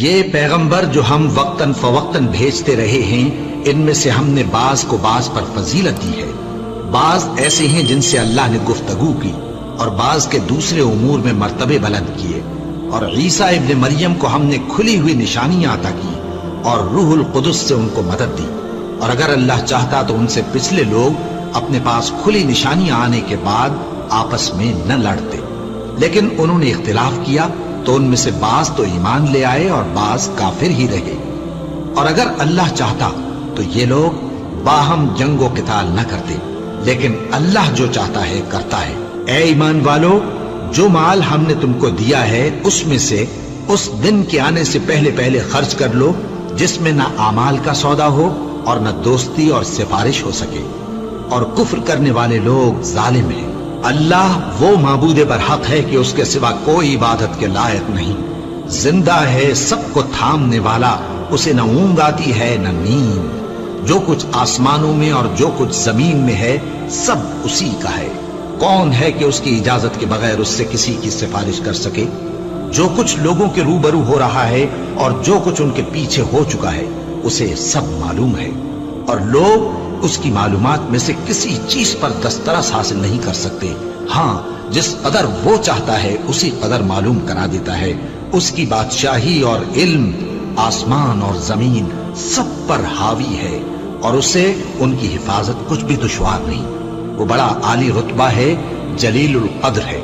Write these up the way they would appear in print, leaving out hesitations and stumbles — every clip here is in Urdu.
یہ پیغمبر جو ہم وقتاً فوقتاً بھیجتے رہے ہیں، ان میں سے ہم نے بعض کو بعض پر فضیلت دی ہے۔ بعض ایسے ہیں جن سے اللہ نے گفتگو کی، اور بعض کے دوسرے امور میں مرتبے بلند کیے۔ اور عیسیٰ ابن مریم کو ہم نے کھلی ہوئی نشانیاں عطا کی اور روح القدس سے ان کو مدد دی، اور اگر اللہ چاہتا تو ان سے پچھلے لوگ اپنے پاس کھلی نشانیاں آنے کے بعد آپس میں نہ لڑتے، لیکن انہوں نے اختلاف کیا تو ان میں سے بعض تو ایمان لے آئے اور بعض کافر ہی رہے۔ اور اگر اللہ چاہتا تو یہ لوگ باہم جنگ و قتال نہ کرتے، لیکن اللہ جو چاہتا ہے کرتا ہے۔ اے ایمان والو، جو مال ہم نے تم کو دیا ہے اس میں سے اس دن کے آنے سے پہلے پہلے خرچ کر لو جس میں نہ اعمال کا سودا ہو اور نہ دوستی اور سفارش ہو سکے، اور کفر کرنے والے لوگ ظالم ہیں۔ اللہ وہ معبود برحق ہے کہ اس کے سوا کوئی عبادت کے لائق نہیں، زندہ ہے، سب کو تھامنے والا، اسے نہ اونگ آتی ہے نہ نیند۔ جو کچھ آسمانوں میں اور جو کچھ زمین میں ہے سب اسی کا ہے۔ کون ہے کہ اس کی اجازت کے بغیر اس سے کسی کی سفارش کر سکے؟ جو کچھ لوگوں کے روبرو ہو رہا ہے اور جو کچھ ان کے پیچھے ہو چکا ہے اسے سب معلوم ہے، اور لوگ اس کی معلومات میں سے کسی چیز پر دسترس حاصل نہیں کر سکتے۔ ہاں، جس قدر وہ چاہتا ہے اسی قدر معلوم کرا دیتا ہے۔ اس کی بادشاہی اور علم آسمان اور زمین سب پر حاوی ہے، اور اسے ان کی حفاظت کچھ بھی دشوار نہیں۔ وہ بڑا عالی رتبہ ہے، جلیل القدر ہے۔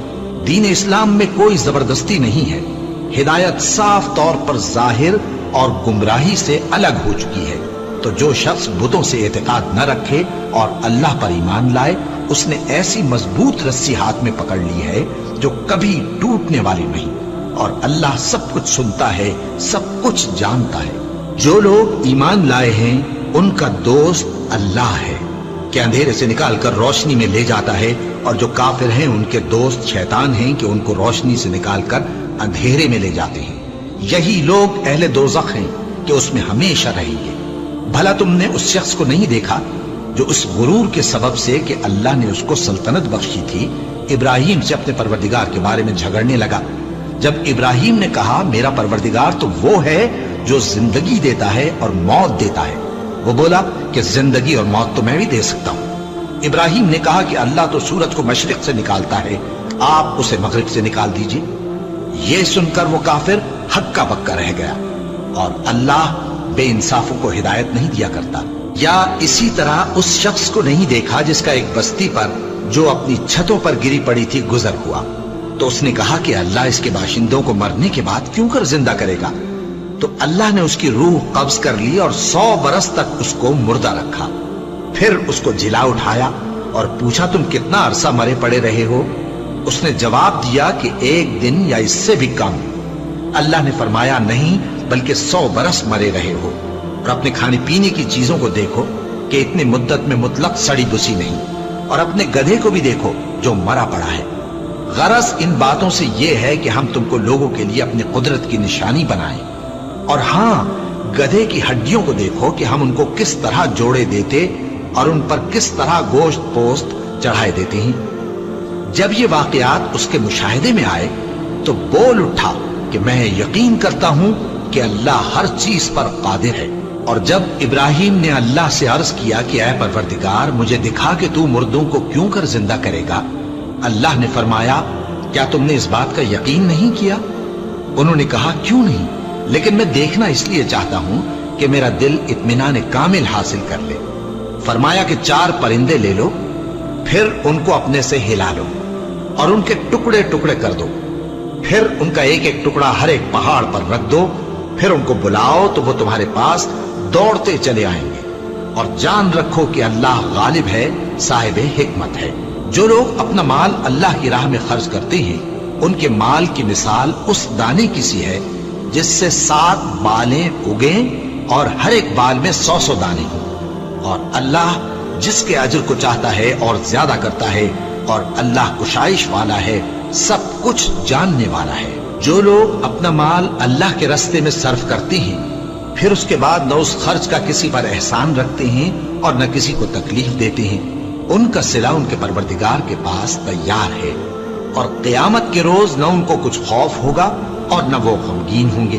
دین اسلام میں کوئی زبردستی نہیں ہے، ہدایت صاف طور پر ظاہر اور گمراہی سے الگ ہو چکی ہے۔ تو جو شخص بتوں سے اعتقاد نہ رکھے اور اللہ پر ایمان لائے، اس نے ایسی مضبوط رسی ہاتھ میں پکڑ لی ہے جو کبھی ٹوٹنے والی نہیں، اور اللہ سب کچھ سنتا ہے، سب کچھ جانتا ہے۔ جو لوگ ایمان لائے ہیں ان کا دوست اللہ ہے کہ اندھیرے سے نکال کر روشنی میں لے جاتا ہے، اور جو کافر ہیں ان کے دوست شیطان ہیں کہ ان کو روشنی سے نکال کر اندھیرے میں لے جاتے ہیں۔ یہی لوگ اہل دوزخ ہیں کہ اس میں ہمیشہ رہیں گے۔ بھلا تم نے اس شخص کو نہیں دیکھا جو اس غرور کے سبب سے کہ اللہ نے اس کو سلطنت بخشی تھی، ابراہیم سے اپنے پروردگار کے بارے میں جھگڑنے لگا؟ جب ابراہیم نے کہا میرا پروردگار تو وہ ہے جو زندگی دیتا ہے اور موت دیتا ہے، وہ بولا کہ زندگی اور موت تو میں بھی دے سکتا ہوں۔ ابراہیم نے کہا کہ اللہ تو سورج کو مشرق سے نکالتا ہے، آپ اسے مغرب سے نکال دیجئے۔ یہ سن کر وہ کافر ہکا بکا رہ گیا، اور اللہ بے انصافوں کو ہدایت نہیں دیا کرتا۔ یا اسی طرح اس شخص کو نہیں دیکھا جس کا ایک بستی پر جو اپنی چھتوں پر گری پڑی تھی گزر ہوا، تو اس نے کہا کہ اللہ اس کے باشندوں کو مرنے کے بعد کیوں کر زندہ کرے گا؟ تو اللہ نے اس کی روح قبض کر لی اور 100 برس تک اس کو مردہ رکھا۔ پھر اس کو جلا اٹھایا اور پوچھا تم کتنا عرصہ مرے پڑے رہے ہو؟ اس نے جواب دیا کہ 1 دن یا اس سے بھی کم۔ اللہ نے فرمایا نہیں، بلکہ 100 برس مرے رہے ہو، اور اپنے کھانے پینے کی چیزوں کو دیکھو کہ اتنی مدت میں مطلق سڑی بسی نہیں، اور اپنے گدھے کو بھی دیکھو جو مرا پڑا ہے۔ غرض ان باتوں سے یہ ہے کہ ہم تم کو لوگوں کے لیے اپنی قدرت کی نشانی بنائیں۔ اور ہاں، گدھے کی ہڈیوں کو دیکھو کہ ہم ان کو کس طرح جوڑے دیتے اور ان پر کس طرح گوشت پوست چڑھائے دیتے ہیں۔ جب یہ واقعات اس کے مشاہدے میں آئے تو بول اٹھا کہ میں یقین کرتا ہوں کہ اللہ ہر چیز پر قادر ہے۔ اور جب ابراہیم نے اللہ سے عرض کیا کہ اے پروردگار مجھے دکھا کہ تو مردوں کو کیوں کر زندہ کرے گا، اللہ نے فرمایا کیا تم نے اس بات کا یقین نہیں کیا؟ انہوں نے کہا کیوں نہیں، لیکن میں دیکھنا اس لیے چاہتا ہوں کہ میرا دل اطمینان کامل حاصل کر لے۔ فرمایا کہ 4 پرندے لے لو، پھر ان کو اپنے سے ہلا لو اور ان کے ٹکڑے ٹکڑے کر دو، پھر ان کا ایک ایک ٹکڑا ہر ایک پہاڑ پر رکھ دو، پھر ان کو بلاؤ تو وہ تمہارے پاس دوڑتے چلے آئیں گے، اور جان رکھو کہ اللہ غالب ہے، صاحب حکمت ہے۔ جو لوگ اپنا مال اللہ کی راہ میں خرچ کرتے ہیں ان کے مال کی مثال اس دانے کی سی ہے جس سے 7 بالیں اگیں اور ہر ایک بال میں 100 دانے ہوں، اور اللہ جس کے اجر کو چاہتا ہے اور زیادہ کرتا ہے، اور اللہ کشائش والا ہے، سب کچھ جاننے والا ہے۔ جو لوگ اپنا مال اللہ کے راستے میں صرف کرتے ہیں پھر اس کے بعد نہ اس خرچ کا کسی پر احسان رکھتے ہیں اور نہ کسی کو تکلیف دیتے ہیں، ان کا صلہ ان کے پروردگار کے پاس تیار ہے، اور قیامت کے روز نہ ان کو کچھ خوف ہوگا اور نہ وہ غمگین ہوں گے۔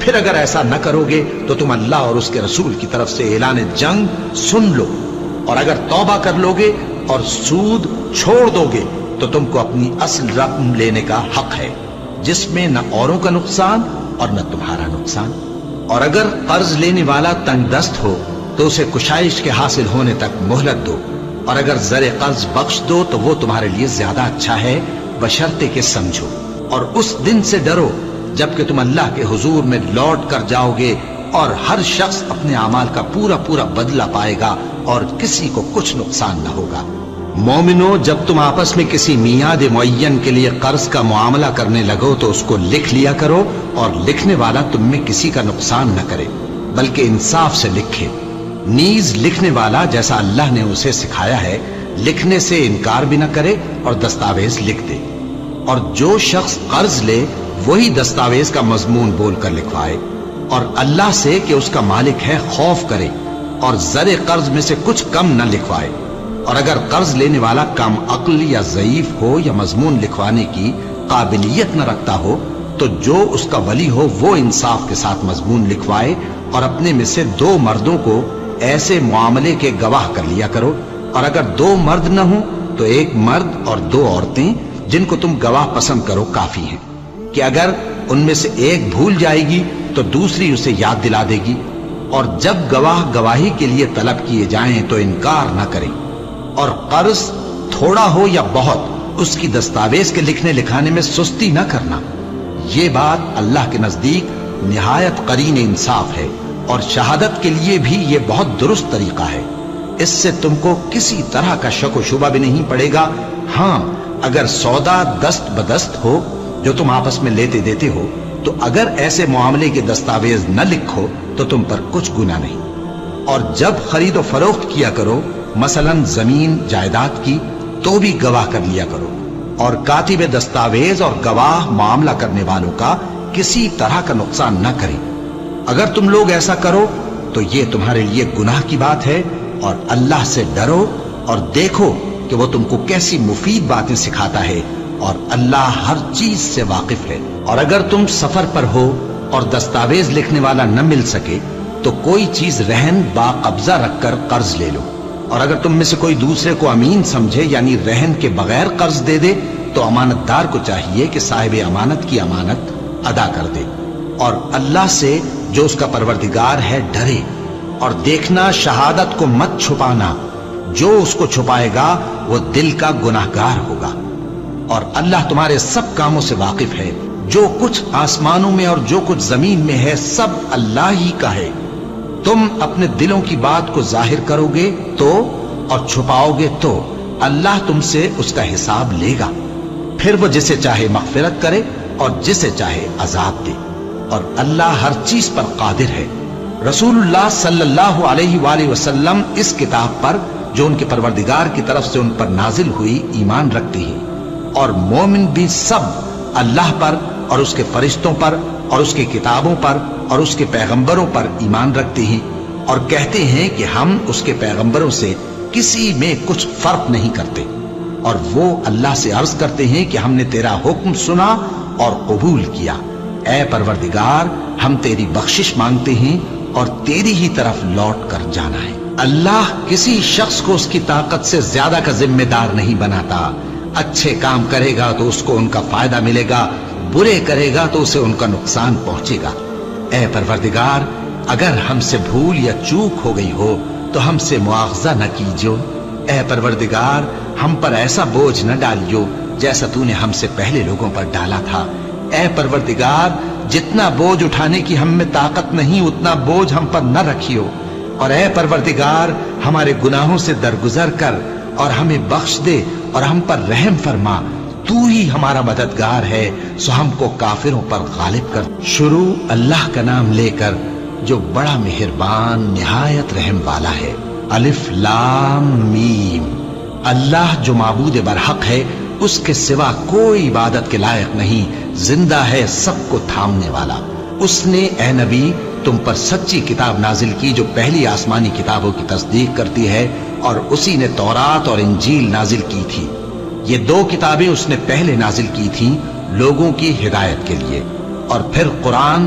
پھر اگر ایسا نہ کرو گے تو تم اللہ اور اس کے رسول کی طرف سے اعلان جنگ سن لو، اور اگر توبہ کر لو گے اور سود چھوڑ دو گے تو تم کو اپنی اصل رقم لینے کا حق ہے، جس میں نہ اوروں کا نقصان اور نہ تمہارا نقصان۔ اور اگر قرض لینے والا تنگ دست ہو تو اسے کشائش کے حاصل ہونے تک مہلت دو، اور اگر زر قرض بخش دو تو وہ تمہارے لیے زیادہ اچھا ہے، بشرطے کہ سمجھو۔ اور اس دن سے ڈرو جبکہ تم اللہ کے حضور میں لوٹ کر جاؤ گے، اور ہر شخص اپنے اعمال کا پورا پورا بدلہ پائے گا اور کسی کو کچھ نقصان نہ ہوگا۔ مومنو، جب تم آپس میں کسی میعاد معین کے لیے قرض کا معاملہ کرنے لگو تو اس کو لکھ لیا کرو، اور لکھنے والا تم میں کسی کا نقصان نہ کرے بلکہ انصاف سے لکھے۔ نیز لکھنے والا جیسا اللہ نے اسے سکھایا ہے لکھنے سے انکار بھی نہ کرے اور دستاویز لکھ دے، اور جو شخص قرض لے وہی دستاویز کا مضمون بول کر لکھوائے، اور اللہ سے کہ اس کا مالک ہے خوف کرے، اور زر قرض میں سے کچھ کم نہ لکھوائے۔ اور اگر قرض لینے والا کم عقل یا ضعیف ہو یا مضمون لکھوانے کی قابلیت نہ رکھتا ہو تو جو اس کا ولی ہو وہ انصاف کے ساتھ مضمون لکھوائے، اور اپنے میں سے 2 مردوں کو ایسے معاملے کے گواہ کر لیا کرو، اور اگر 2 مرد نہ ہوں تو 1 مرد اور 2 عورتیں جن کو تم گواہ پسند کرو کافی ہیں، کہ اگر ان میں سے ایک بھول جائے گی تو دوسری اسے یاد دلا دے گی۔ اور جب گواہ گواہی کے لیے طلب کیے جائیں تو انکار نہ کریں، اور قرض تھوڑا ہو یا بہت اس کی دستاویز کے لکھنے لکھانے میں سستی نہ کرنا۔ یہ بات اللہ کے نزدیک نہایت قرین انصاف ہے، اور شہادت کے لیے بھی یہ بہت درست طریقہ ہے۔ اس سے تم کو کسی طرح کا شک و شبہ بھی نہیں پڑے گا۔ ہاں، اگر سودا دست بدست ہو جو تم آپس میں لیتے دیتے ہو تو اگر ایسے معاملے کے دستاویز نہ لکھو تو تم پر کچھ گناہ نہیں۔ اور جب خرید و فروخت کیا کرو، مثلا زمین جائیداد کی، تو بھی گواہ کر لیا کرو، اور کاتب دستاویز اور گواہ معاملہ کرنے والوں کا کسی طرح کا نقصان نہ کریں۔ اگر تم لوگ ایسا کرو تو یہ تمہارے لیے گناہ کی بات ہے، اور اللہ سے ڈرو اور دیکھو کہ وہ تم کو کیسی مفید باتیں سکھاتا ہے، اور اللہ ہر چیز سے واقف ہے۔ اور اگر تم سفر پر ہو اور دستاویز لکھنے والا نہ مل سکے تو کوئی چیز رہن با قبضہ رکھ کر قرض لے لو، اور اگر تم میں سے کوئی دوسرے کو امین سمجھے یعنی رہن کے بغیر قرض دے دے تو امانت دار کو چاہیے کہ صاحب امانت کی امانت ادا کر دے، اور اللہ سے جو اس کا پروردگار ہے ڈرے، اور دیکھنا شہادت کو مت چھپانا، جو اس کو چھپائے گا وہ دل کا گناہگار ہوگا۔ اور اللہ تمہارے سب کاموں سے واقف ہے، جو کچھ آسمانوں میں اور جو کچھ زمین میں ہے سب اللہ ہی کا ہے۔ تم اپنے دلوں کی بات کو ظاہر کرو گے تو اور چھپاؤ گے تو اللہ تم سے اس کا حساب لے گا، پھر وہ جسے چاہے مغفرت کرے اور جسے چاہے عذاب دے، اور اللہ ہر چیز پر قادر ہے۔ رسول اللہ صلی اللہ علیہ وآلہ وسلم اس کتاب پر جو ان کے پروردگار کی طرف سے ان پر نازل ہوئی ایمان رکھتے ہیں، اور مومن بھی سب اللہ پر اور اس کے فرشتوں پر اور اس کی کتابوں پر اور اس کے پیغمبروں پر ایمان رکھتے ہیں، اور کہتے ہیں کہ ہم اس کے پیغمبروں سے کسی میں کچھ فرق نہیں کرتے، اور وہ اللہ سے عرض کرتے ہیں کہ ہم نے تیرا حکم سنا اور قبول کیا۔ اے پروردگار، ہم تیری بخشش مانگتے ہیں اور تیری ہی طرف لوٹ کر جانا ہے۔ اللہ کسی شخص کو اس کی طاقت سے زیادہ کا ذمہ دار نہیں بناتا۔ اچھے کام کرے گا تو اس کو ان کا فائدہ ملے گا، برے کرے گا تو اسے ان کا نقصان پہنچے گا۔ اے پروردگار، اگر ہم سے بھول یا چوک ہو گئی ہو تو ہم سے مواخذہ نہ کیجو۔ اے پروردگار، ہم پر ایسا بوجھ نہ ڈالیو جیسا تو نے ہم سے پہلے لوگوں پر ڈالا تھا۔ اے پروردگار، جتنا بوجھ اٹھانے کی ہم میں طاقت نہیں اتنا بوجھ ہم پر نہ رکھیو، اور اے پروردگار، ہمارے گناہوں سے درگزر کر اور ہمیں بخش دے اور ہم پر رحم فرما، تو ہی ہمارا مددگار ہے، سو ہم کو کافروں پر غالب کر۔ شروع اللہ کا نام لے کر جو بڑا مہربان نہایت رحم والا ہے۔ الف لام میم۔ اللہ جو معبود برحق ہے، اس کے سوا کوئی عبادت کے لائق نہیں، زندہ ہے، سب کو تھامنے والا۔ اس نے اے نبی تم پر سچی کتاب نازل کی جو پہلی آسمانی کتابوں کی تصدیق کرتی ہے، اور اسی نے تورات اور انجیل نازل کی تھی۔ یہ 2 کتابیں اس نے پہلے نازل کی تھیں لوگوں کی ہدایت کے لیے، اور پھر قرآن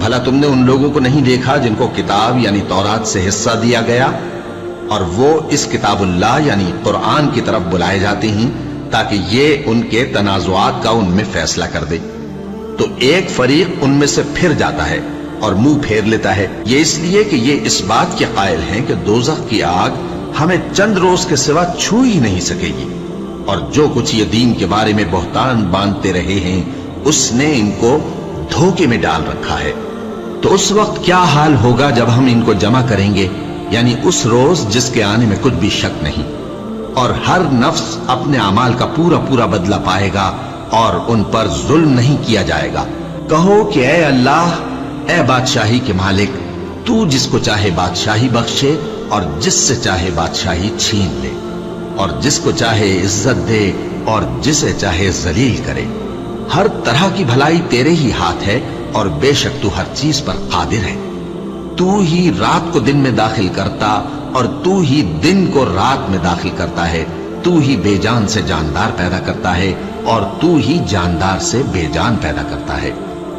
بھلا تم نے ان لوگوں کو نہیں دیکھا جن کو کتاب یعنی تورات سے حصہ دیا گیا اور وہ اس کتاب اللہ یعنی قرآن کی طرف بلائے جاتے ہیں تاکہ یہ ان کے تنازعات کا ان میں فیصلہ کر دے؟ تو ایک فریق ان میں سے پھر جاتا ہے اور منہ پھیر لیتا ہے، یہ اس لیے کہ یہ اس بات کے قائل ہیں کہ دوزخ کی آگ ہمیں چند روز کے سوا چھو ہی نہیں سکے گی، اور جو کچھ یہ دین کے بارے میں بہتان باندھتے رہے ہیں اس نے ان کو دھوکے میں ڈال رکھا ہے۔ تو اس وقت کیا حال ہوگا جب ہم ان کو جمع کریں گے، یعنی اس روز جس کے آنے میں کچھ بھی شک نہیں، اور ہر نفس اپنے اعمال کا پورا پورا بدلہ پائے گا اور ان پر ظلم نہیں کیا جائے گا۔ کہو کہ اے اللہ، اے بادشاہی کے مالک، تو جس کو چاہے بادشاہی بخشے اور جس سے چاہے بادشاہی چھین لے، اور جس کو چاہے عزت دے اور جسے چاہے ذلیل کرے۔ ہر طرح کی بھلائی تیرے ہی ہاتھ ہے اور بے شک تو ہر چیز پر قادر ہے۔ تو ہی رات کو دن میں داخل کرتا اور تو ہی دن کو رات میں داخل کرتا ہے، تو ہی بے جان سے جاندار پیدا کرتا ہے اور تو ہی جاندار سے بے جان پیدا کرتا ہے،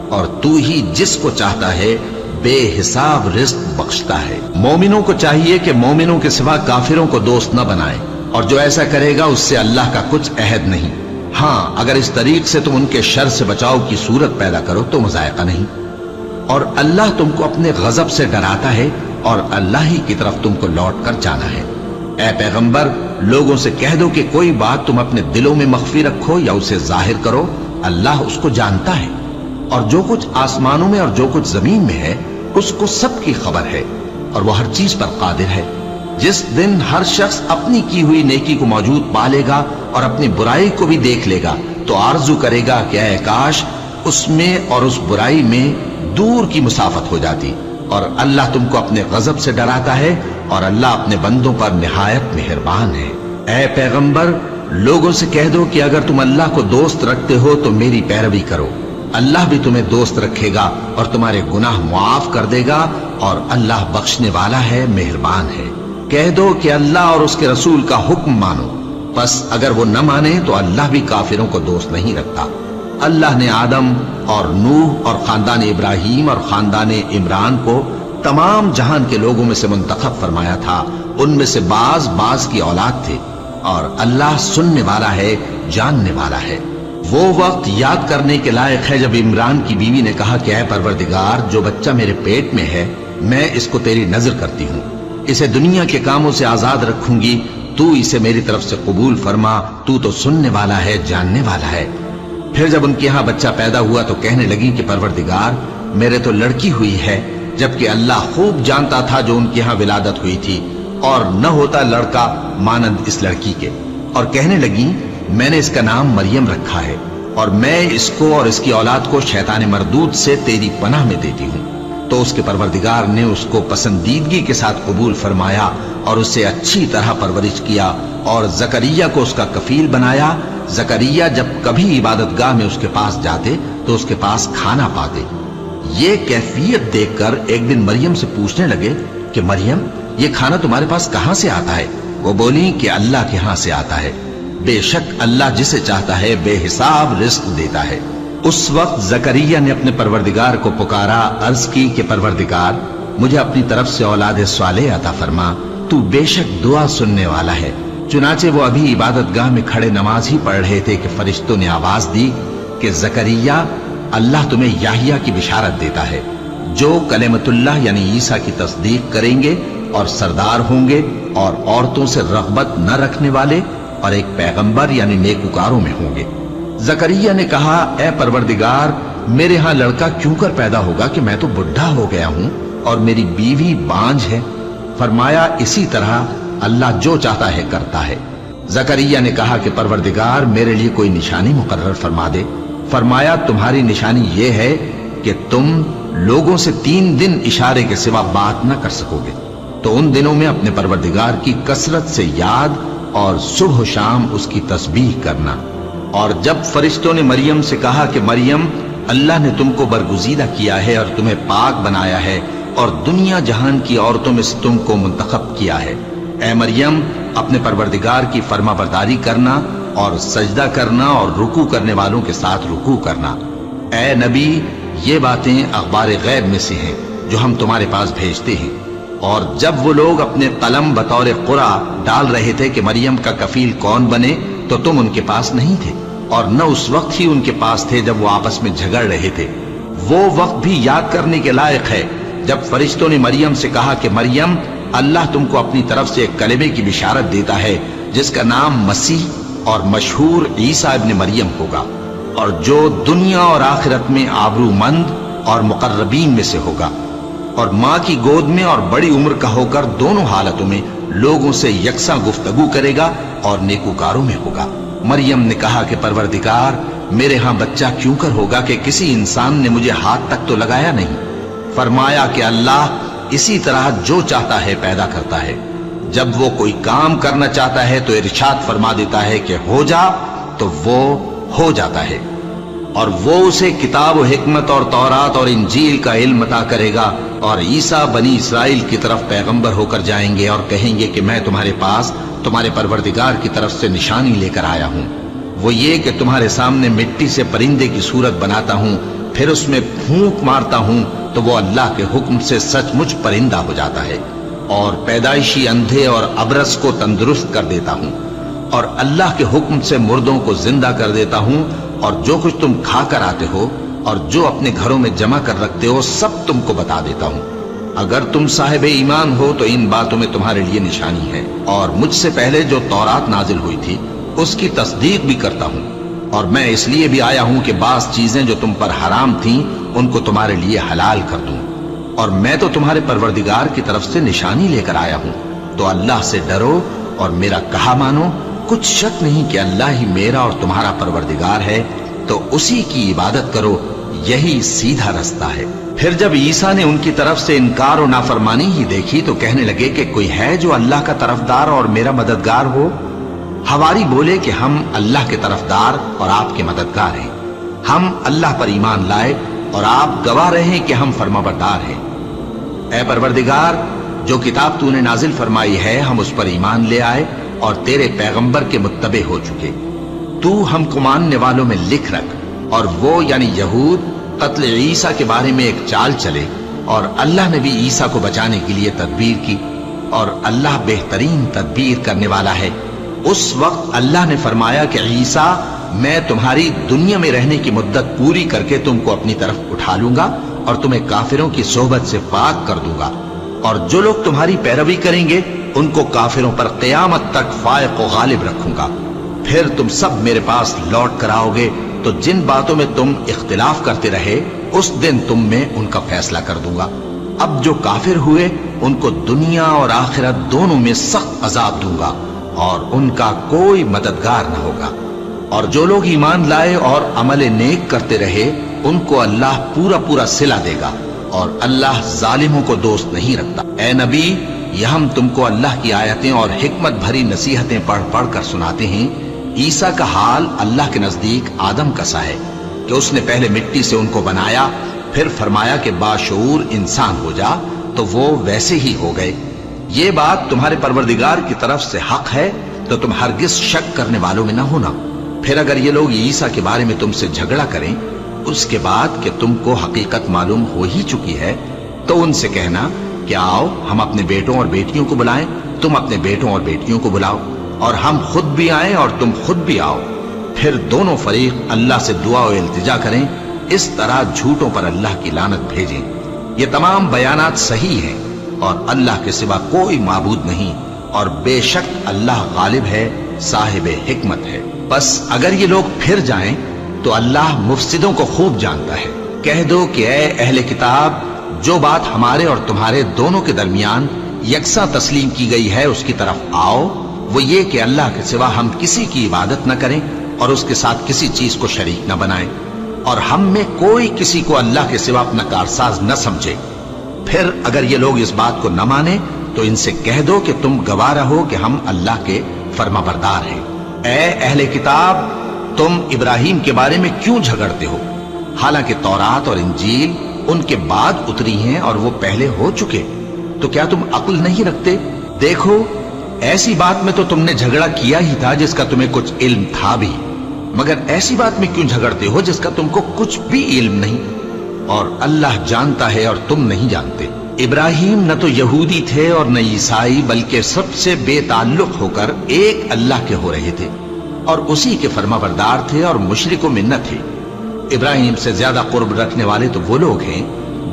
اور تو ہی جس کو چاہتا ہے بے حساب رزق بخشتا ہے۔ مومنوں کو چاہیے کہ مومنوں کے سوا کافروں کو دوست نہ بنائیں، اور جو ایسا کرے گا اس سے اللہ کا کچھ عہد نہیں۔ ہاں، اگر اس طریق سے تم ان کے شر سے بچاؤ کی صورت پیدا کرو تو مذائقہ نہیں، اور اللہ تم کو اپنے غضب سے ڈراتا ہے اور اللہ ہی کی طرف تم کو لوٹ کر جانا ہے۔ اے پیغمبر، لوگوں سے کہہ دو کہ کوئی بات تم اپنے دلوں میں مخفی رکھو یا اسے ظاہر کرو، اللہ اس کو جانتا ہے، اور جو کچھ آسمانوں میں اور جو کچھ زمین میں ہے اس کو سب کی خبر ہے، اور وہ ہر چیز پر قادر ہے۔ جس دن ہر شخص اپنی کی ہوئی نیکی کو موجود پا لے گا اور اپنی برائی کو بھی دیکھ لے گا تو آرزو کرے گا کہ اے کاش اس میں اور اس برائی میں دور کی مسافت ہو جاتی، اور اللہ تم کو اپنے غضب سے ڈراتا ہے اور اللہ اپنے بندوں پر نہایت مہربان ہے۔ اے پیغمبر، لوگوں سے کہہ دو کہ اگر تم اللہ کو دوست رکھتے ہو تو میری پیروی کرو، اللہ بھی تمہیں دوست رکھے گا اور تمہارے گناہ معاف کر دے گا، اور اللہ بخشنے والا ہے، مہربان ہے۔ کہہ دو کہ اللہ اور اس کے رسول کا حکم مانو، پس اگر وہ نہ مانے تو اللہ بھی کافروں کو دوست نہیں رکھتا۔ اللہ نے آدم اور نوح اور خاندان ابراہیم اور خاندان عمران کو تمام جہان کے لوگوں میں سے منتخب فرمایا تھا، ان میں سے بعض کی اولاد تھے، اور اللہ سننے والا ہے، جاننے والا ہے۔ وہ وقت یاد کرنے کے لائق ہے جب عمران کی بیوی نے کہا کہ اے پروردگار، جو بچہ میرے پیٹ میں ہے میں اس کو تیری نظر کرتی ہوں، اسے دنیا کے کاموں سے آزاد رکھوں گی، تو اسے میری طرف سے قبول فرما، تو سننے والا ہے، جاننے والا ہے۔ پھر جب ان کے ہاں بچہ پیدا ہوا تو کہنے لگی کہ پروردگار، میرے تو لڑکی ہوئی ہے، جبکہ اللہ خوب جانتا تھا جو ان کے ہاں ولادت ہوئی تھی، اور نہ ہوتا لڑکا مانند اس لڑکی کے۔ اور کہنے لگی میں نے اس کا نام مریم رکھا ہے، اور میں اس کو اور اس کی اولاد کو شیطان مردود سے تیری پناہ میں دیتی ہوں۔ تو اس کے پروردگار نے اس کو پسندیدگی کے ساتھ قبول فرمایا اور اسے اچھی طرح پرورش کیا، اور زکریا کو اس کا کفیل بنایا۔ زکریا جب کبھی عبادت گاہ میں اس کے پاس جاتے تو اس کے پاس کھانا پاتے۔ یہ کیفیت دیکھ کر ایک دن مریم سے پوچھنے لگے کہ مریم، یہ کھانا تمہارے پاس کہاں سے آتا ہے؟ وہ بولی کہ اللہ کے ہاں سے آتا ہے، بے شک اللہ جسے چاہتا ہے بے حساب رزق دیتا ہے۔ اس وقت زکریا نے اپنے پروردگار کو پکارا، عرض کی کہ پروردگار، مجھے اپنی طرف سے اولاد صالح عطا فرما، تو بے شک دعا سننے والا ہے۔ چنانچہ وہ ابھی عبادت گاہ میں کھڑے نماز ہی پڑھ رہے تھے کہ فرشتوں نے آواز دی کہ زکریا، اللہ تمہیں یحییٰ کی بشارت دیتا ہے، جو کلمۃ اللہ یعنی عیسیٰ کی تصدیق کریں گے اور سردار ہوں گے اور عورتوں سے رغبت نہ رکھنے والے اور ایک پیغمبر یعنی نیکوکاروں میں ہوں گے۔ زکریا نے کہا، اے پروردگار، میرے ہاں لڑکا کیوں کر پیدا ہوگا کہ میں تو بڈھا ہو گیا ہوں اور میری بیوی بانجھ ہے؟ فرمایا، اسی طرح اللہ جو چاہتا ہے کرتا ہے۔ زکریا نے کہا کہ پروردگار، میرے لیے کوئی نشانی مقرر فرما دے۔ فرمایا، تمہاری نشانی یہ ہے کہ تم لوگوں سے 3 دن اشارے کے سوا بات نہ کر سکو گے، تو ان دنوں میں اپنے پروردگار کی کثرت سے یاد اور صبح و شام اس کی تسبیح کرنا۔ اور جب فرشتوں نے مریم سے کہا کہ مریم، اللہ نے تم کو برگزیدہ کیا ہے اور تمہیں پاک بنایا ہے اور دنیا جہان کی عورتوں میں سے تم کو منتخب کیا ہے، اے مریم، اپنے پروردگار کی فرما برداری کرنا اور سجدہ کرنا اور رکوع کرنے والوں کے ساتھ رکوع کرنا۔ اے نبی، یہ باتیں اخبار غیب میں سے ہیں جو ہم تمہارے پاس بھیجتے ہیں۔ اور جب وہ لوگ اپنے قلم بطور قرعہ ڈال رہے تھے کہ مریم کا کفیل کون بنے تو تم ان کے پاس نہیں تھے، اور نہ اس وقت ہی ان کے پاس تھے جب وہ آپس میں جھگڑ رہے تھے۔ وہ وقت بھی یاد کرنے کے لائق ہے جب فرشتوں نے مریم سے کہا کہ مریم، اللہ تم کو اپنی طرف سے ایک کلمے کی بشارت دیتا ہے جس کا نام مسیح اور مشہور عیسیٰ ابن مریم ہوگا، اور جو دنیا اور آخرت میں آبرو مند اور مقربین میں سے ہوگا، اور ماں کی گود میں اور بڑی عمر کا ہو کر دونوں حالتوں میں لوگوں سے یکساں گفتگو کرے گا اور نیکوکاروں میں ہوگا۔ مریم نے کہا کہ پروردگار، میرے ہاں بچہ کیوں کر ہوگا کہ کسی انسان نے مجھے ہاتھ تک تو لگایا نہیں۔ فرمایا کہ اللہ اسی طرح جو چاہتا ہے پیدا کرتا ہے، جب وہ کوئی کام کرنا چاہتا ہے تو ارشاد فرما دیتا ہے کہ ہو جا تو وہ ہو جاتا ہے، اور وہ اسے کتاب و حکمت اور تورات اور انجیل کا علم عطا کرے گا، اور عیسیٰ بنی اسرائیل کی طرف پیغمبر ہو کر جائیں گے اور کہیں گے کہ میں تمہارے پاس تمہارے پروردگار کی طرف سے نشانی لے کر آیا ہوں، وہ یہ کہ تمہارے سامنے مٹی سے پرندے کی صورت بناتا ہوں، پھر اس میں پھونک مارتا ہوں تو وہ اللہ کے حکم سے سچ مچ پرندہ ہو جاتا ہے، اور پیدائشی اندھے اور ابرص کو تندرست کر دیتا ہوں، اور اللہ کے حکم سے مردوں کو زندہ کر دیتا ہوں، اور جو کچھ تم کھا کر آتے ہو اور جو اپنے گھروں میں جمع کر رکھتے ہو سب تم کو بتا دیتا ہوں۔ اگر تم صاحب ایمان ہو تو ان باتوں میں تمہارے لیے نشانی ہے، اور مجھ سے پہلے جو تورات نازل ہوئی تھی اس کی تصدیق بھی کرتا ہوں، اور میں اس لیے بھی آیا ہوں کہ بعض چیزیں جو تم پر حرام تھیں ان کو تمہارے لیے حلال کر دوں، اور میں تو تمہارے پروردگار کی طرف سے نشانی لے کر آیا ہوں، تو اللہ سے ڈرو اور میرا کہا مانو۔ کچھ شک نہیں کہ اللہ ہی میرا اور تمہارا پروردگار ہے، تو اسی کی عبادت کرو، یہی سیدھا رستہ ہے۔ پھر جب عیسیٰ نے ان کی طرف سے انکار و نافرمانی ہی دیکھی تو کہنے لگے کہ کوئی ہے جو اللہ کا طرفدار اور میرا مددگار ہو؟ حواری بولے کہ ہم اللہ کے طرفدار اور آپ کے مددگار ہیں، ہم اللہ پر ایمان لائے اور آپ گواہ رہے کہ ہم فرمانبردار ہیں۔ اے پروردگار، جو کتاب تو نے نازل فرمائی ہے ہم اس پر ایمان لے آئے اور تیرے پیغمبر کے متبع ہو چکے، تو ہم کو ماننے والوں میں لکھ رکھ، اور وہ یعنی یہود قتل عیسیٰ کے بارے میں ایک چال چلے، اور اللہ نے بھی عیسیٰ کو بچانے کے لیے تدبیر کی، اور اللہ بہترین تدبیر کرنے والا ہے۔ اس وقت اللہ نے فرمایا کہ عیسیٰ، میں تمہاری دنیا میں رہنے کی مدت پوری کر کے تم کو اپنی طرف اٹھا لوں گا اور تمہیں کافروں کی صحبت سے پاک کر دوں گا، اور جو لوگ تمہاری پیروی کریں گے ان کو کافروں پر قیامت تک فائق و غالب رکھوں گا۔ پھر تم سب میرے پاس لوٹ کر آؤ گے تو جن باتوں میں تم اختلاف کرتے رہے اس دن تم میں ان کا فیصلہ کر دوں گا۔ اب جو کافر ہوئے ان کو دنیا اور آخرت دونوں میں سخت عذاب دوں گا، اور ان کا کوئی مددگار نہ ہوگا۔ اور جو لوگ ایمان لائے اور عمل نیک کرتے رہے ان کو اللہ پورا پورا صلہ دے گا، اور اللہ ظالموں کو دوست نہیں رکھتا۔ اے نبی، یہ ہم تم کو اللہ کی آیتیں اور حکمت بھری نصیحتیں پڑھ پڑھ کر سناتے ہیں۔ عیسیٰ کا حال اللہ کے نزدیک آدم کا سا ہے کہ اس نے پہلے مٹی سے ان کو بنایا، پھر فرمایا کہ باشعور انسان ہو جا، تو وہ ویسے ہی ہو گئے۔ یہ بات تمہارے پروردگار کی طرف سے حق ہے، تو تم ہرگز شک کرنے والوں میں نہ ہونا۔ پھر اگر یہ لوگ عیسیٰ کے بارے میں تم سے جھگڑا کریں اس کے بعد کہ تم کو حقیقت معلوم ہو ہی چکی ہے، تو ان سے کہنا کہ آؤ ہم اپنے بیٹوں اور بیٹیوں کو بلائیں، تم اپنے بیٹوں اور بیٹیوں کو بلاؤ، اور ہم خود بھی آئیں اور تم خود بھی آؤ، پھر دونوں فریق اللہ سے دعا و التجا کریں، اس طرح جھوٹوں پر اللہ کی لعنت بھیجیں۔ یہ تمام بیانات صحیح ہیں، اور اللہ کے سوا کوئی معبود نہیں، اور بے شک اللہ غالب ہے، صاحب حکمت ہے۔ بس اگر یہ لوگ پھر جائیں تو اللہ مفسدوں کو خوب جانتا ہے۔ کہہ دو کہ اے اہل کتاب، جو بات ہمارے اور تمہارے دونوں کے درمیان یکساں تسلیم کی گئی ہے اس کی طرف آؤ، وہ یہ کہ اللہ کے سوا ہم کسی کی عبادت نہ کریں اور اس کے ساتھ کسی چیز کو شریک نہ بنائیں، اور ہم میں کوئی کسی کو اللہ کے سوا اپنا کارساز نہ سمجھے۔ پھر اگر یہ لوگ اس بات کو نہ مانیں تو ان سے کہہ دو کہ تم گواہ رہو کہ ہم اللہ کے فرما بردار ہیں۔ اے اہل کتاب، تم ابراہیم کے بارے میں کیوں جھگڑتے ہو؟ حالانکہ تورات اور انجیل ان کے بعد اتری ہیں اور وہ پہلے ہو چکے، تو کیا تم عقل نہیں رکھتے؟ دیکھو، ایسی بات میں تو تم نے جھگڑا کیا ہی تھا جس کا تمہیں کچھ علم تھا بھی، مگر ایسی بات میں کیوں جھگڑتے ہو جس کا تم کو کچھ بھی علم نہیں؟ اور اللہ جانتا ہے اور تم نہیں جانتے۔ ابراہیم نہ تو یہودی تھے اور نہ عیسائی، بلکہ سب سے بے تعلق ہو کر ایک اللہ کے ہو رہے تھے اور اسی کے فرما بردار تھے اور مشرک و منت تھے۔ ابراہیم سے زیادہ قرب رکھنے والے تو وہ لوگ ہیں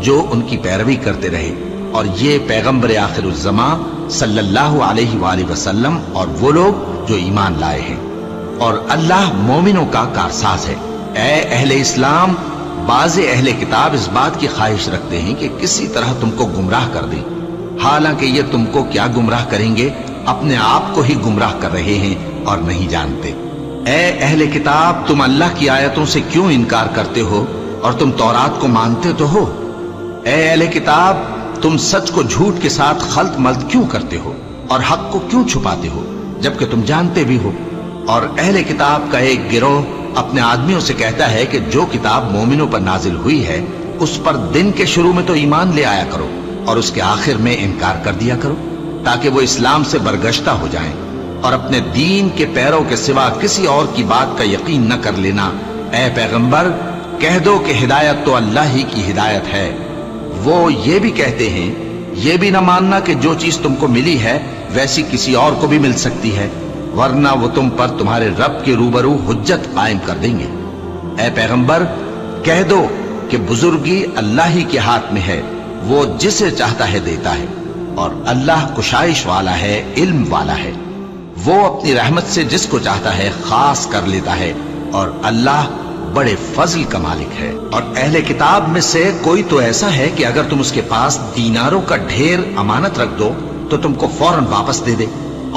جو ان کی پیروی کرتے رہے، اور یہ پیغمبر آخر الزماں صلی اللہ علیہ وآلہ وسلم اور وہ لوگ جو ایمان لائے ہیں، اور اللہ مومنوں کا کارساز ہے۔ اے اہل اسلام، بعض اہل کتاب اس بات کی خواہش رکھتے ہیں کہ کسی طرح تم کو گمراہ کر دیں، حالانکہ یہ تم کو کیا گمراہ کریں گے، اپنے آپ کو ہی گمراہ کر رہے ہیں اور نہیں جانتے۔ اے اہل کتاب، تم اللہ کی آیتوں سے کیوں انکار کرتے ہو اور تم تورات کو مانتے تو ہو؟ اے اہل کتاب، تم سچ کو جھوٹ کے ساتھ خلط ملط کیوں کرتے ہو اور حق کو کیوں چھپاتے ہو جبکہ تم جانتے بھی ہو؟ اور اہل کتاب کا ایک گروہ اپنے آدمیوں سے کہتا ہے کہ جو کتاب مومنوں پر نازل ہوئی ہے اس پر دن کے شروع میں تو ایمان لے آیا کرو اور اس کے آخر میں انکار کر دیا کرو، تاکہ وہ اسلام سے برگشتہ ہو جائیں اور اپنے دین کے پیروں کے سوا کسی اور کی بات کا یقین نہ کر لینا۔ اے پیغمبر، کہہ دو کہ ہدایت تو اللہ ہی کی ہدایت ہے۔ وہ یہ بھی کہتے ہیں، یہ بھی نہ ماننا کہ جو چیز تم کو ملی ہے ویسی کسی اور کو بھی مل سکتی ہے، ورنہ وہ تم پر تمہارے رب کے روبرو حجت قائم کر دیں گے۔ اے پیغمبر، کہہ دو کہ بزرگی اللہ ہی کے ہاتھ میں ہے، وہ جسے چاہتا ہے دیتا ہے، اور اللہ کشائش والا ہے، علم والا ہے۔ وہ اپنی رحمت سے جس کو چاہتا ہے خاص کر لیتا ہے، اور اللہ بڑے فضل کا مالک ہے۔ اور اہل کتاب میں سے کوئی تو ایسا ہے کہ اگر تم اس کے پاس دیناروں کا ڈھیر امانت رکھ دو تو تم کو فوراً واپس دے دے،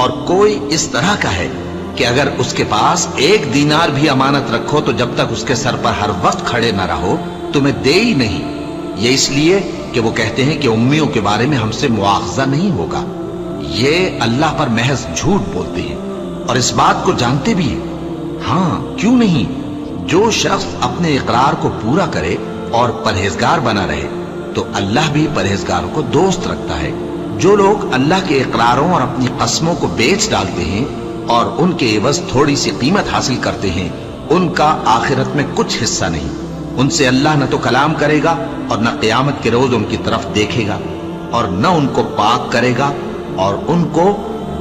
اور کوئی اس طرح کا ہے کہ اگر اس کے پاس 1 دینار بھی امانت رکھو تو جب تک اس کے سر پر ہر وقت کھڑے نہ رہو تمہیں دے ہی نہیں۔ یہ اس لیے کہ وہ کہتے ہیں کہ امیوں کے بارے میں ہم سے مواخذہ نہیں ہوگا۔ یہ اللہ پر محض جھوٹ بولتے ہیں اور اس بات کو جانتے بھی ہیں۔ ہاں، کیوں نہیں؟ جو شخص اپنے اقرار کو پورا کرے اور پرہیزگار بنا رہے تو اللہ بھی پرہیزگاروں کو دوست رکھتا ہے۔ جو لوگ اللہ کے اقراروں اور اپنی قسموں کو بیچ ڈالتے ہیں اور ان کے عوض تھوڑی سی قیمت حاصل کرتے ہیں، ان کا آخرت میں کچھ حصہ نہیں۔ ان سے اللہ نہ تو کلام کرے گا اور نہ قیامت کے روز ان کی طرف دیکھے گا، اور نہ ان کو پاک کرے گا، اور ان کو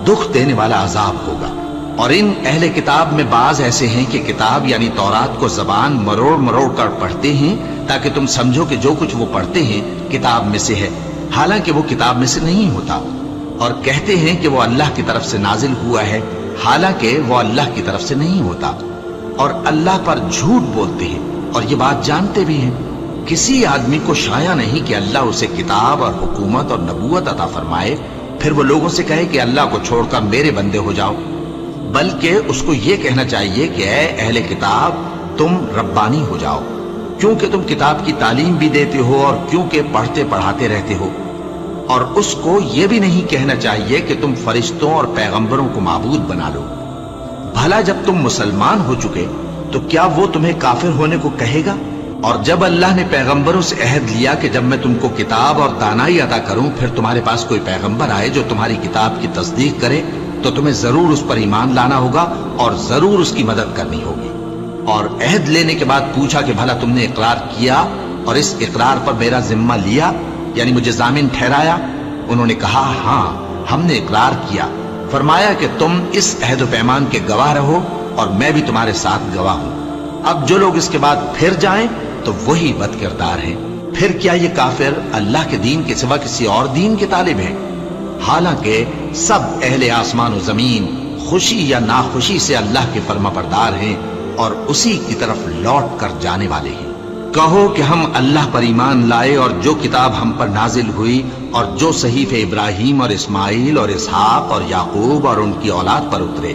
دکھ دینے والا عذاب ہوگا۔ اور ان اہل کتاب میں بعض ایسے ہیں کہ کتاب یعنی تورات کو زبان مروڑ مروڑ کر پڑھتے ہیں تاکہ تم سمجھو کہ جو کچھ وہ پڑھتے ہیں کتاب میں سے ہے، حالانکہ وہ کتاب میں سے نہیں ہوتا، اور کہتے ہیں کہ وہ اللہ کی طرف سے نازل ہوا ہے، حالانکہ وہ اللہ کی طرف سے نہیں ہوتا، اور اللہ پر جھوٹ بولتے ہیں اور یہ بات جانتے بھی ہیں۔ کسی آدمی کو شایع نہیں کہ اللہ اسے کتاب اور حکومت اور نبوت عطا فرمائے پھر وہ لوگوں سے کہے کہ اللہ کو چھوڑ کر میرے بندے ہو جاؤ، بلکہ اس کو یہ کہنا چاہیے کہ اے اہل کتاب، تم ربانی ہو جاؤ، کیونکہ تم کتاب کی تعلیم بھی دیتے ہو اور کیونکہ پڑھتے پڑھاتے رہتے ہو۔ اور اس کو یہ بھی نہیں کہنا چاہیے کہ تم فرشتوں اور پیغمبروں کو معبود بنا لو۔ بھلا جب تم مسلمان ہو چکے تو کیا وہ تمہیں کافر ہونے کو کہے گا؟ اور جب اللہ نے پیغمبروں سے عہد لیا کہ جب میں تم کو کتاب اور دانائی عطا کروں پھر تمہارے پاس کوئی پیغمبر آئے جو تمہاری کتاب کی تصدیق کرے تو تمہیں ضرور اس پر ایمان لانا ہوگا اور ضرور اس کی مدد کرنی ہوگی۔ اور عہد لینے کے بعد پوچھا کہ بھلا تم نے اقرار کیا اور اس اقرار پر میرا ذمہ لیا، یعنی مجھے ضامن ٹھہرایا؟ انہوں نے کہا ہاں، ہم نے اقرار کیا۔ فرمایا کہ تم اس عہد و پیمان کے گواہ رہو اور میں بھی تمہارے ساتھ گواہ ہوں۔ اب جو لوگ اس کے بعد پھر جائیں تو وہی بد کردار ہیں۔ پھر کیا یہ کافر اللہ کے دین کے سوا کسی اور دین کے طالب ہیں؟ حالانکہ سب اہل آسمان و زمین خوشی یا ناخوشی سے اللہ کے فرما بردار ہیں اور اسی کی طرف لوٹ کر جانے والے ہیں۔ کہو کہ ہم اللہ پر ایمان لائے اور جو کتاب ہم پر نازل ہوئی اور جو صحیفے ابراہیم اور اسماعیل اور اسحاق اور یعقوب اور ان کی اولاد پر اترے،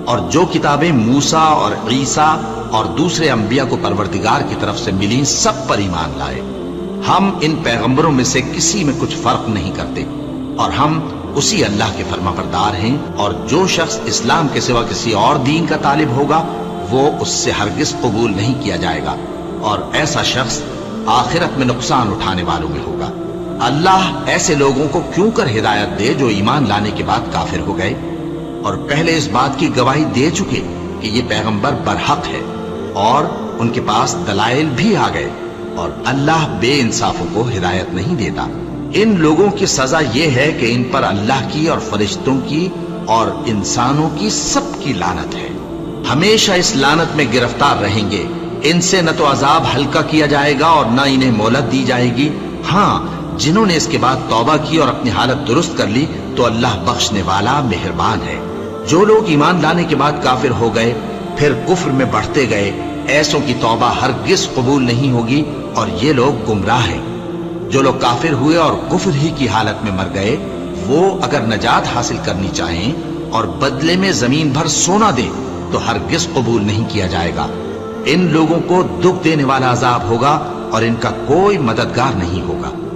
اور جو کتابیں موسیٰ اور عیسیٰ اور دوسرے انبیاء کو پروردگار کی طرف سے ملیں، سب پر ایمان لائے۔ ہم ان پیغمبروں میں سے کسی میں کچھ فرق نہیں کرتے، اور ہم اسی اللہ کے فرما بردار ہیں۔ اور جو شخص اسلام کے سوا کسی اور دین کا طالب ہوگا وہ اس سے ہرگز قبول نہیں کیا جائے گا، اور ایسا شخص آخرت میں نقصان اٹھانے والوں میں ہوگا۔ اللہ ایسے لوگوں کو کیوں کر ہدایت دے جو ایمان لانے کے بعد کافر ہو گئے اور پہلے اس بات کی گواہی دے چکے کہ یہ پیغمبر برحق ہے اور ان کے پاس دلائل بھی آ گئے، اور اللہ بے انصافوں کو ہدایت نہیں دیتا۔ ان لوگوں کی سزا یہ ہے کہ ان پر اللہ کی اور فرشتوں کی اور انسانوں کی سب کی لعنت ہے، ہمیشہ اس لعنت میں گرفتار رہیں گے۔ ان سے نہ تو عذاب ہلکا کیا جائے گا اور نہ انہیں مہلت دی جائے گی۔ ہاں، جنہوں نے اس کے بعد توبہ کی اور اپنی حالت درست کر لی تو اللہ بخشنے والا مہربان ہے۔ جو لوگ ایمان لانے کے بعد کافر ہو گئے پھر کفر میں بڑھتے گئے، ایسوں کی توبہ ہرگز قبول نہیں ہوگی اور یہ لوگ گمراہ ہیں۔ جو لوگ کافر ہوئے اور کفر ہی کی حالت میں مر گئے، وہ اگر نجات حاصل کرنی چاہیں اور بدلے میں زمین بھر سونا دیں تو ہرگز قبول نہیں کیا جائے گا۔ ان لوگوں کو دکھ دینے والا عذاب ہوگا اور ان کا کوئی مددگار نہیں ہوگا۔